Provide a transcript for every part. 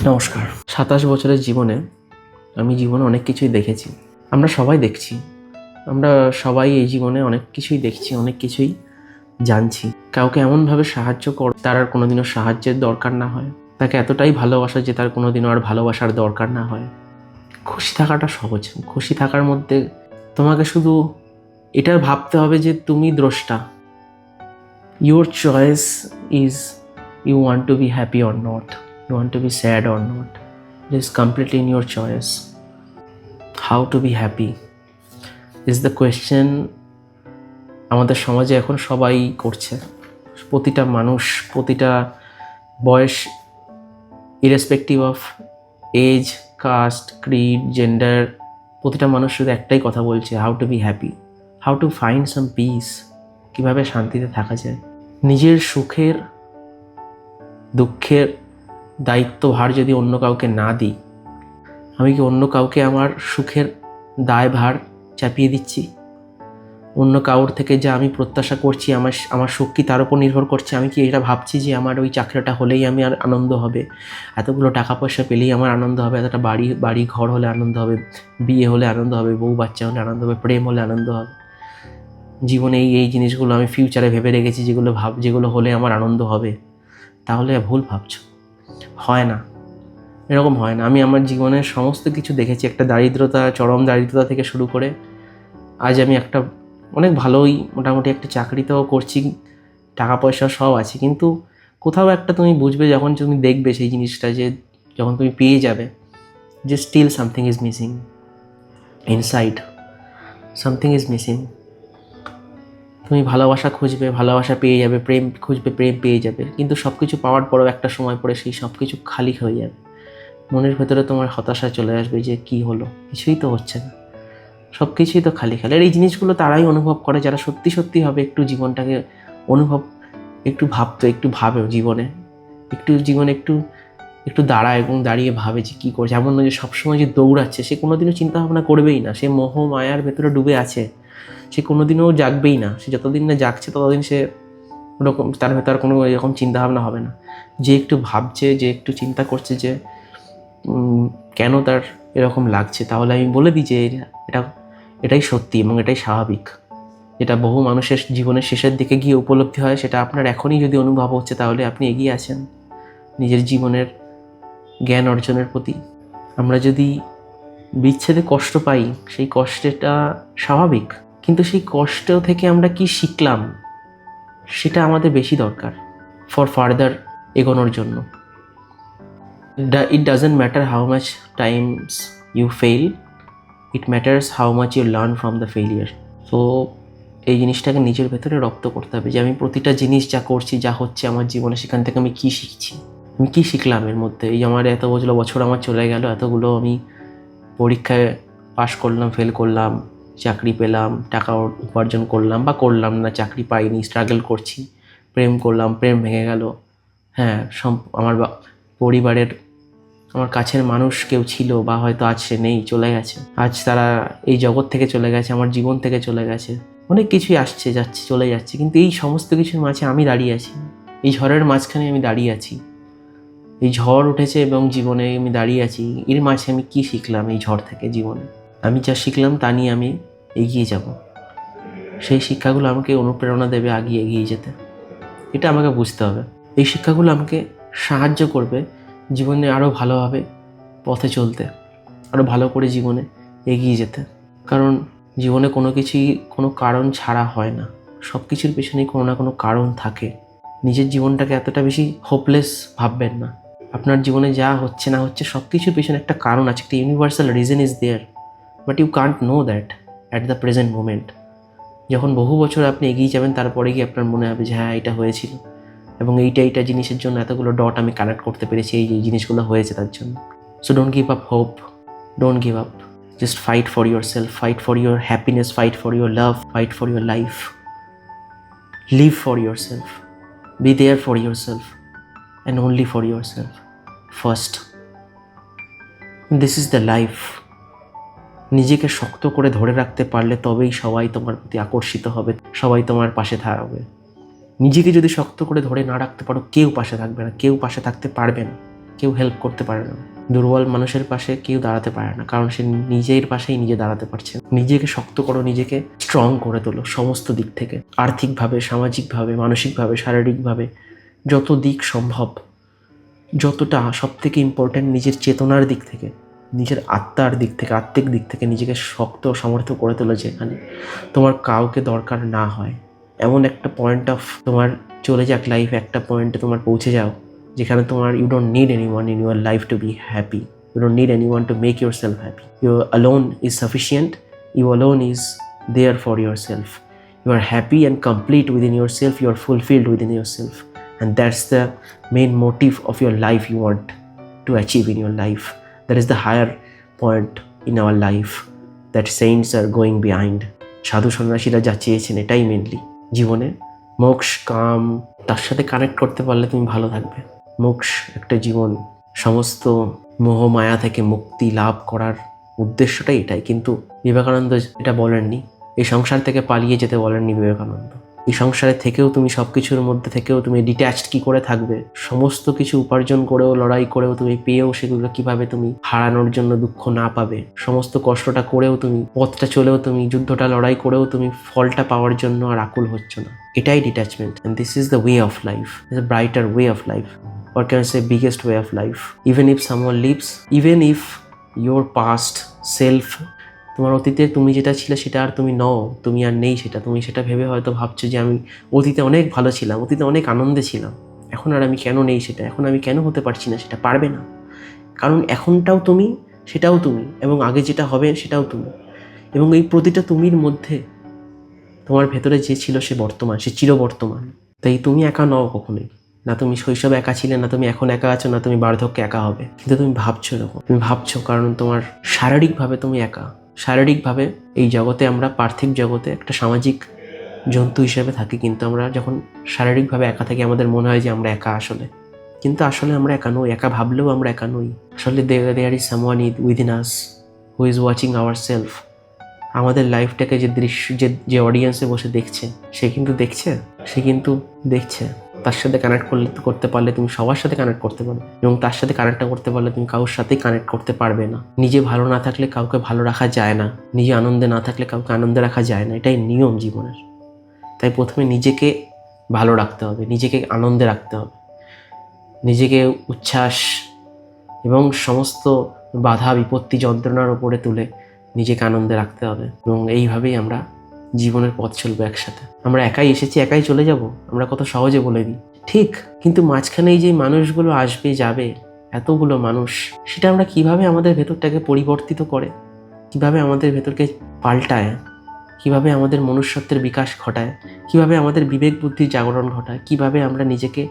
নমস্কার। ২৭ বছরের জীবনে আমি অনেক কিছুই দেখেছি। আমরা সবাই দেখছি। আমরা সবাই এই জীবনে অনেক কিছুই দেখছি, অনেক কিছুই জানছি। কাউকে এমনভাবে সাহায্য তার আর কোনোদিনও সাহায্যের দরকার না হয়। তাকে এতটাই ভালোবাসা যে তার কোনোদিনও আর ভালোবাসার দরকার না হয়। খুশি থাকাটা সহজ। খুশি থাকার মধ্যে তোমাকে শুধু এটা ভাবতে হবে যে তুমি দ্রষ্টা। Your choice is you want to be happy or not. You want to be sad or not. It is completely in your choice. How to be happy is the question আমাদের সমাজে এখন সবাই করছে। প্রতিটা মানুষ, প্রতিটা বয়স, irrespective of age, caste, creed, gender, প্রতিটা মানুষ শুধু একটাই কথা বলছে, how to be happy, how to find some peace. কীভাবে শান্তিতে থাকা যায়। নিজের সুখের দুঃখের দায়িত্বভার যদি অন্য কাউকে না দিই, আমি কি অন্য কাউকে আমার সুখের দায়ভার চাপিয়ে দিচ্ছি? অন্য কাউর থেকে যা আমি প্রত্যাশা করছি, আমার সুখ কি তার উপর নির্ভর করছে? আমি কি এটা ভাবছি যে আমার ওই চাকরিটা হলেই আমি আর আনন্দ হবে, এতগুলো টাকা পয়সা পেলেই আমার আনন্দ হবে, এতটা বাড়ি ঘর হলে আনন্দ হবে, বিয়ে হলে আনন্দ হবে, বউ বাচ্চা হলে আনন্দ হবে, প্রেম হলে আনন্দ হবে। জীবনে এই জিনিসগুলো আমি ফিউচারে ভেবে রেখেছি, যেগুলো হলে আমার আনন্দ হবে। তাহলে ভুল ভাবছো। হয় না, এরকম হয় না। আমি আমার জীবনের সমস্ত কিছু দেখেছি। একটা দারিদ্রতা, চরম দারিদ্রতা থেকে শুরু করে আজ আমি একটা অনেক ভালোই মোটামুটি একটা চাকরিতেও করছি, টাকা পয়সা সব আছে। কিন্তু কোথাও একটা তুমি বুঝবে, যখন তুমি দেখবে সেই জিনিসটা, যে যখন তুমি পেয়ে যাবে, যে still something is missing inside, something is missing. তুমি ভালোবাসা খুঁজবে, ভালোবাসা পেয়ে যাবে, প্রেম খুঁজবে, প্রেম পেয়ে যাবে, কিন্তু সব কিছু পাওয়ার পরেও একটা সময় পরে সেই সব কিছু খালি হয়ে যাবে। মনের ভেতরে তোমার হতাশা চলে আসবে যে কি হলো, কিছুই তো হচ্ছে না, সব কিছুই তো খালি খালি। আর এই জিনিসগুলো তারাই অনুভব করে যারা সত্যি সত্যি হবে একটু জীবনটাকে একটু ভাবে জীবনে, একটু দাঁড়ায় এবং দাঁড়িয়ে ভাবে যে কী করছে। এমন নয় যে সবসময় যে দৌড়াচ্ছে, সে কোনোদিনও চিন্তা ভাবনা করবেই না। সে মোহ মায়ার ভেতরে ডুবে আছে, সে কোনোদিনও জাগবেই না। সে যতদিন না জাগছে ততদিন সে ওরকম, তার ভেতর কোনো এরকম চিন্তাভাবনা হবে না। যে একটু ভাবছে, যে একটু চিন্তা করছে যে কেন তার এরকম লাগছে, তাহলে আমি বলে দিই যে এটাই সত্যি এবং এটাই স্বাভাবিক। যেটা বহু মানুষের জীবনের শেষের দিকে গিয়ে উপলব্ধি হয়, সেটা আপনার এখনই যদি অনুভব হচ্ছে, তাহলে আপনি এগিয়ে আছেন নিজের জীবনের জ্ঞান অর্জনের প্রতি। আমরা যদি বিচ্ছেদে কষ্ট পাই, সেই কষ্টটা স্বাভাবিক, কিন্তু সেই কষ্ট থেকে আমরা কি শিখলাম সেটা আমাদের বেশি দরকার ফর ফার্দার এগোনোর জন্য। It doesn't matter how much times you fail, it matters how much you learn from the failure. So এই জিনিসটাকে নিজের ভেতরে রপ্ত করতে হবে যে আমি প্রতিটা জিনিস যা করছি, যা হচ্ছে আমার জীবনে, সেখান থেকে আমি কী শিখছি, আমি কী শিখলাম এর মধ্যে। এই আমার এতগুলো বছর আমার চলে গেল, এতগুলো আমি পরীক্ষায় পাশ করলাম, ফেল করলাম, চাকরি পেলাম, টাকা উপার্জন করলাম বা করলাম না, চাকরি পাইনি, স্ট্রাগল করছি, প্রেম করলাম, প্রেম ভেঙে গেল। হ্যাঁ, আমার পরিবারের, আমার কাছের মানুষ কেউ ছিল বা হয়তো আজ সে নেই, চলে গেছে, আজ তারা এই জগৎ থেকে চলে গেছে, আমার জীবন থেকে চলে গেছে। অনেক কিছুই আসছে যাচ্ছে, চলে যাচ্ছে, কিন্তু এই সমস্ত কিছুর মাঝে আমি দাঁড়িয়ে আছি। এই ঝড়ের মাঝখানে আমি দাঁড়িয়ে আছি। এই ঝড় উঠেছে এবং জীবনে আমি দাঁড়িয়ে আছি। এর মাঝে আমি কি শিখলাম এই ঝড় থেকে জীবনে? আমি যা শিখলাম তা নিয়ে আমি এগিয়ে যাব। সেই শিক্ষাগুলো আমাকে অনুপ্রেরণা দেবে এগিয়ে যেতে। এটা আমাকে বুঝতে হবে। এই শিক্ষাগুলো আমাকে সাহায্য করবে জীবনে আরও ভালোভাবে পথে চলতে, আরও ভালো করে জীবনে এগিয়ে যেতে। কারণ জীবনে কোনো কিছুই কোনো কারণ ছাড়া হয় না। সব কিছুর পেছনেই কোনো না কোনো কারণ থাকে। নিজের জীবনটাকে এতটা বেশি হোপলেস ভাববেন না। আপনার জীবনে যা হচ্ছে না হচ্ছে, সব কিছুর পেছনে একটা কারণ আছে, একটা universal reason is there, but you can't know that at the present moment. যখন বহু বছর আপনি এগিয়ে যাবেন, তারপরে গিয়ে আপনার মনে হবে যে হ্যাঁ, এটা হয়েছিল এবং এইটা জিনিসের জন্য এতগুলো ডট আমি কানেক্ট করতে পেরেছি, এই জিনিসগুলো হয়েছে তার জন্য। So don't give up hope, don't give up, just fight for yourself, fight for your happiness, fight for your love, fight for your life, live for yourself, be there for yourself and only for yourself first. This is the life. নিজেকে শক্ত করে ধরে রাখতে পারলে তবেই সবাই তোমার প্রতি আকর্ষিত হবে, সবাই তোমার পাশে থাকবে। নিজেকে যদি শক্ত করে ধরে না রাখতে পারো, কেউ পাশে থাকবে না, কেউ পাশে থাকতে পারবে না। কেউ হেল্প করতে পারে না। দুর্বল মানুষের পাশে কেউ দাঁড়াতে পারে না, কারণ সে নিজের পাশেই নিজে দাঁড়াতে পারছে। নিজেকে শক্ত করো, নিজেকে স্ট্রং করে তোলো সমস্ত দিক থেকে, আর্থিকভাবে, সামাজিকভাবে, মানসিকভাবে, শারীরিকভাবে, যত দিক সম্ভব, যতটা। সব থেকে ইম্পর্ট্যান্ট নিজের চেতনার দিক থেকে, নিজের আত্মার দিক থেকে, আত্মিক দিক থেকে নিজেকে শক্ত সামর্থ্য করে তোলো, যেখানে তোমার কাউকে দরকার না হয়। এমন একটা পয়েন্ট অফ তোমার চলে যাক লাইফ, একটা পয়েন্টে তোমার পৌঁছে যাও যেখানে তোমার you don't need anyone in your life to be happy, you don't need anyone to make yourself happy. You alone is sufficient, you alone is there for yourself. You are happy and complete within yourself, you are fulfilled within yourself, and that's the main motive of your life you want to achieve in your life. That is the higher point in our life that saints are going behind. সাধু সন্ন্যাসীরা যা চেয়েছেন এটাই mainly জীবনে, মোক্ষ, কাম, তার সাথে connect করতে পারলে তুমি ভালো থাকবে। মোক্ষ একটা জীবন, সমস্ত মোহ মায়া থেকে মুক্তি লাভ করার উদ্দেশ্যটাই এটাই। কিন্তু বিবেকানন্দ এটা বলেননি, এই সংসার থেকে পালিয়ে যেতে বলেননি বিবেকানন্দ। এই সংসারে থেকেও তুমি সব কিছুর মধ্যে থেকেও তুমি ডিট্যাচড কি করে থাকবে, সমস্ত কিছু উপার্জন করেও, লড়াই করেও, তুমি পেয়েও সেগুলো কিভাবে তুমি হারানোর জন্য দুঃখ না পাবে, সমস্ত কষ্টটা করেও তুমি, পথটা চলেও তুমি, যুদ্ধটা লড়াই করেও তুমি ফলটা পাওয়ার জন্য আর আকুল হচ্ছ না, এটাই detachment. And this is the way of life, is a brighter way of life, or can I say biggest way of life. Even if someone lives, even if your past self, তোমার অতীতে তুমি যেটা ছিলে সেটা আর তুমি নও, তুমি আর নেই সেটা, তুমি সেটা ভেবে হয়তো ভাবছো যে আমি অতীতে অনেক ভালো ছিলাম, অতীতে অনেক আনন্দে ছিলাম, এখন আর আমি কেন নেই সেটা, এখন আমি কেন হতে পারছি না সেটা। পারবে না, কারণ এখনটাও তুমি, সেটাও তুমি, এবং আগে যেটা হবে সেটাও তুমি, এবং এই প্রতিটা তুমির মধ্যে তোমার ভেতরে যে ছিল সে বর্তমান, সে চিরবর্তমান। তাই তুমি একা নও কখনোই, না তুমি শৈশবে একা ছিলে, না তুমি এখন একা আছো, না তুমি বার্ধক্যে একা হবে। কিন্তু তুমি ভাবছো এরকম, তুমি ভাবছো কারণ তোমার শারীরিকভাবে তুমি একা। শারীরিকভাবে এই জগতে, আমরা পার্থিব জগতে একটা সামাজিক জন্তু হিসেবে থাকি, কিন্তু আমরা যখন শারীরিকভাবে একা থাকি আমাদের মনে হয় যে আমরা একা আসলে, কিন্তু আসলে আমরা একা নই। একা ভাবলেও আমরা একা নই। আসলে there is someone within us who is watching our self. আমাদের লাইফটাকে যে দৃশ্য, যে অডিয়েন্সে বসে দেখছে, সে কিন্তু দেখছে। তার সাথে কানেক্ট করতে পারলে তুমি সবার সাথে কানেক্ট করতে পারবে, এবং তার সাথে কানেক্টটা করতে পারলে তুমি কারোর সাথেই কানেক্ট করতে পারবে না। নিজে ভালো না থাকলে কাউকে ভালো রাখা যায় না, নিজে আনন্দে না থাকলে কাউকে আনন্দে রাখা যায় না, এটাই নিয়ম জীবনের। তাই প্রথমে নিজেকে ভালো রাখতে হবে, নিজেকে আনন্দে রাখতে হবে, নিজেকে উচ্ছ্বাস এবং সমস্ত বাধা বিপত্তি যন্ত্রণার ওপরে তুলে নিজেকে আনন্দে রাখতে হবে, এবং এইভাবেই আমরা জীবনের পথ চলবো একসাথে। আমরা একাই এসেছি, একাই চলে যাব, আমরা কত সহজে বলে দিই, ঠিক, কিন্তু মাঝখানে এই যে মানুষগুলো আসবে যাবে, এতগুলো মানুষ, সেটা আমরা কিভাবে আমাদের ভেতরটাকে পরিবর্তিত করে, কিভাবে আমাদের ভেতরকে পাল্টায়, কিভাবে আমাদের মনুষ্যত্বের বিকাশ ঘটায়, কিভাবে আমাদের বিবেক বুদ্ধির জাগরণ ঘটায়, কিভাবে আমরা নিজেকে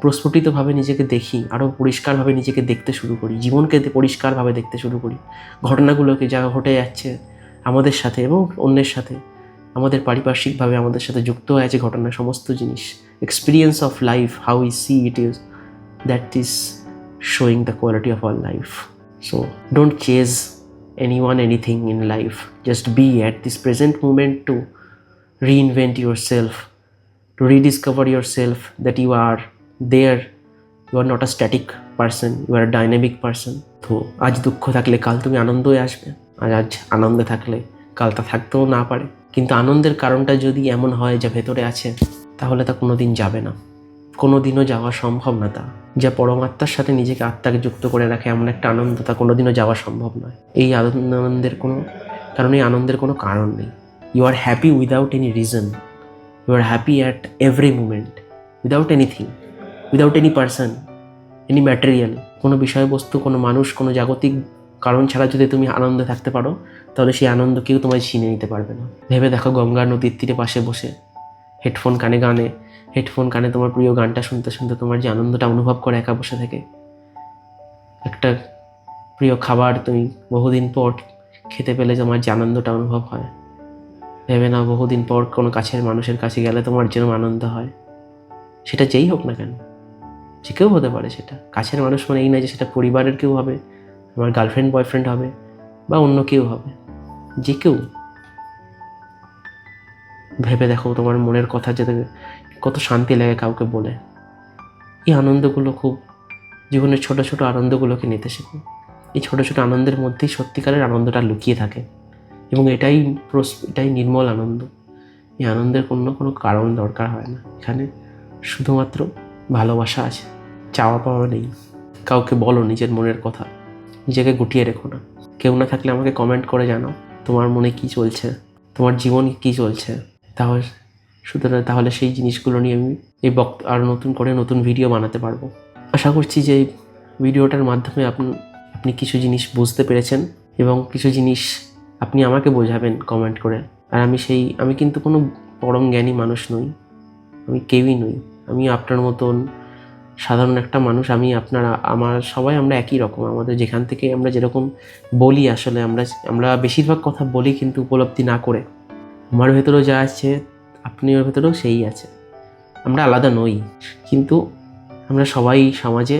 প্রস্ফুটিতভাবে নিজেকে দেখি, আরও পরিষ্কারভাবে নিজেকে দেখতে শুরু করি, জীবনকে পরিষ্কারভাবে দেখতে শুরু করি, ঘটনাগুলোকে যা ঘটে যাচ্ছে আমাদের সাথে এবং অন্যের সাথে, আমাদের পারিপার্শ্বিকভাবে আমাদের সাথে যুক্ত হয়ে আছে ঘটনা, সমস্ত জিনিস, experience of life, how we see it is, that is showing the quality of our life. So don't chase anyone, anything in life. Just be at this present moment to reinvent yourself, to rediscover yourself, that you are there, you are not a static person, you are a dynamic person. তো আজ দুঃখ থাকলে কাল তুমি আনন্দই আসবে, আর আজ আনন্দে থাকলে কাল তা থাকতেও না পারে। কিন্তু আনন্দের কারণটা যদি এমন হয় যা ভেতরে আছে, তাহলে তা কোনোদিন যাবে না, কোনোদিনও যাওয়া সম্ভব না। তা যা পরমাত্মার সাথে নিজেকে, আত্মাকে যুক্ত করে রাখে এমন একটা আনন্দ, তা কোনোদিনও যাওয়া সম্ভব নয়। এই আনন্দের কোনো কারণ নেই। You are happy without any reason, you are happy at every moment, without anything, without any person, any material, কোনো বিষয়বস্তু, কোনো মানুষ, কোনো জাগতিক কারণ ছাড়া যদি তুমি আনন্দে থাকতে পারো, তাহলে সেই আনন্দ কেউ তোমায় ছিনে নিতে পারবে না। ভেবে দেখো, গঙ্গা নদীর তীরে পাশে বসে হেডফোন কানে তোমার প্রিয় গানটা শুনতে শুনতে তোমার যে আনন্দটা অনুভব করে একা বসে থেকে, একটা প্রিয় খাবার তুমি বহুদিন পর খেতে পেলে তোমার যে আনন্দটা অনুভব হয়, ভেবে নাও বহুদিন পর কোনো কাছের মানুষের কাছে গেলে তোমার যেরকম আনন্দ হয়, সেটা যেই হোক না কেন, যে কেউ হতে পারে। সেটা কাছের মানুষ মানে এই নয় যে সেটা পরিবারের কেউ হবে, আমার গার্লফ্রেন্ড বয়ফ্রেন্ড হবে, বা অন্য কেউ হবে, যে কেউ। ভেবে দেখো তোমার মনের কথা যেতে কত শান্তি লাগে কাউকে বলে। এই আনন্দগুলো খুব জীবনের ছোট ছোট আনন্দগুলোকে নিতে শেখো। এই ছোট ছোট আনন্দের মধ্যেই সত্যিকারের আনন্দটা লুকিয়ে থাকে, এবং এটাই নির্মল আনন্দ। এই আনন্দের কোনো কারণ দরকার হয় না। এখানে শুধুমাত্র ভালোবাসা আছে, চাওয়া পাওয়া নেই। কাউকে বলো নিজের মনের কথা, নিজেকে গুটিয়ে রেখো না। কেউ না থাকলে আমাকে কমেন্ট করে জানাও তোমার মনে কি চলছে, তোমার জীবনে কি চলছে। তাহলে সেই জিনিসগুলো নিয়ে আমি আর নতুন ভিডিও বানাতে পারবো। আশা করছি যে এই ভিডিওটার মাধ্যমে আপনি কিছু জিনিস বুঝতে পেরেছেন, এবং কিছু জিনিস আপনি আমাকে বোঝাবেন কমেন্ট করে। আর আমি কিন্তু কোনো পরম জ্ঞানী মানুষ নই, আমি কেউই নই। আমি আপনার মতন সাধারণ একটা মানুষ। সবাই আমরা একই রকম। আমাদের যেখান থেকে আমরা যেরকম বলি, আসলে আমরা বেশিরভাগ কথা বলি কিন্তু উপলব্ধি না করে। আমার ভেতরেও যা আছে আপনার ভেতরেও সেই আছে। আমরা আলাদা নই, কিন্তু আমরা সবাই সমাজে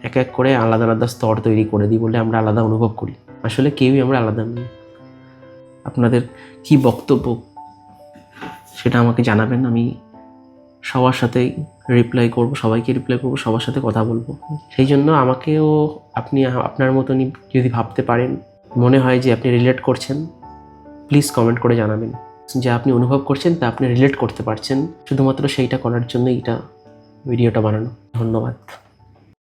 এক এক করে আলাদা আলাদা স্তর তৈরি করে দিই বলে আমরা আলাদা অনুভব করি। আসলে কেউই আমরা আলাদা নই। আপনাদের কি বক্তব্য সেটা আমাকে জানাবেন। আমি সবার সাথেই সবাইকে রিপ্লাই করবো, সবার সাথে কথা বলবো। সেই জন্য আমাকেও আপনি আপনার মতনই যদি ভাবতে পারেন, মনে হয় যে আপনি রিলেট করছেন, প্লিজ কমেন্ট করে জানাবেন। যা আপনি অনুভব করছেন তা আপনি রিলেট করতে পারছেন, শুধুমাত্র সেইটা করার জন্য ভিডিওটা বানানো। ধন্যবাদ।